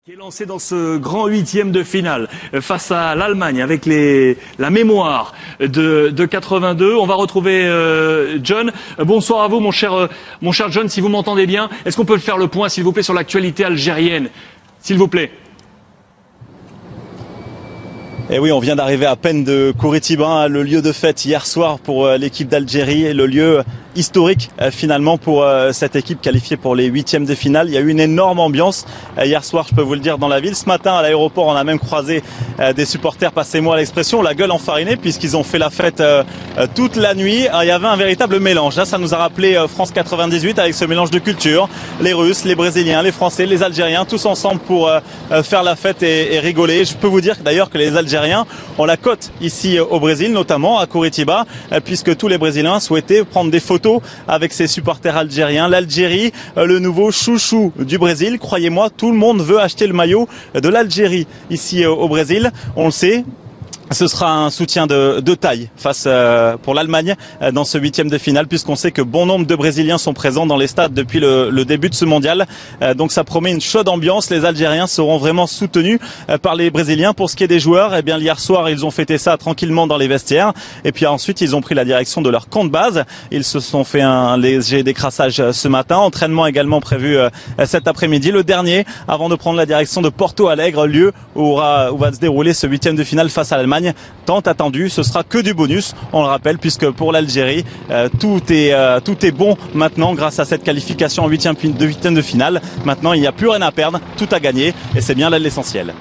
Qui est lancé dans ce grand huitième de finale face à l'Allemagne avec la mémoire de 82. On va retrouver John. Bonsoir à vous mon cher John, si vous m'entendez bien. Est-ce qu'on peut faire le point s'il vous plaît sur l'actualité algérienne, s'il vous plaît? Et oui, on vient d'arriver à peine de Kouritiba, le lieu de fête hier soir pour l'équipe d'Algérie, le lieu historique finalement pour cette équipe qualifiée pour les huitièmes de finale. Il y a eu une énorme ambiance hier soir, je peux vous le dire, dans la ville. Ce matin à l'aéroport, on a même croisé des supporters, passez-moi l'expression, la gueule enfarinée, puisqu'ils ont fait la fête toute la nuit. Il y avait un véritable mélange. Là, ça nous a rappelé France 98 avec ce mélange de cultures. Les Russes, les Brésiliens, les Français, les Algériens, tous ensemble pour faire la fête et rigoler. Je peux vous dire d'ailleurs que les Algériens ont la cote ici au Brésil, notamment à Kouritiba, puisque tous les Brésiliens souhaitaient prendre des photos avec ses supporters algériens. L'Algérie, le nouveau chouchou du Brésil. Croyez-moi, tout le monde veut acheter le maillot de l'Algérie ici au Brésil. On le sait. Ce sera un soutien de taille face pour l'Allemagne dans ce huitième de finale, puisqu'on sait que bon nombre de Brésiliens sont présents dans les stades depuis le début de ce mondial. Donc ça promet une chaude ambiance. Les Algériens seront vraiment soutenus par les Brésiliens. Pour ce qui est des joueurs, eh bien hier soir ils ont fêté ça tranquillement dans les vestiaires, et puis ensuite ils ont pris la direction de leur camp de base. Ils se sont fait un léger décrassage ce matin. Entraînement également prévu cet après-midi, le dernier avant de prendre la direction de Porto Alegre, lieu où va se dérouler ce huitième de finale face à l'Allemagne. Tant attendu, ce sera que du bonus, on le rappelle, puisque pour l'Algérie, tout est bon maintenant grâce à cette qualification en huitième de finale. Maintenant, il n'y a plus rien à perdre, tout à gagner, et c'est bien là l'essentiel.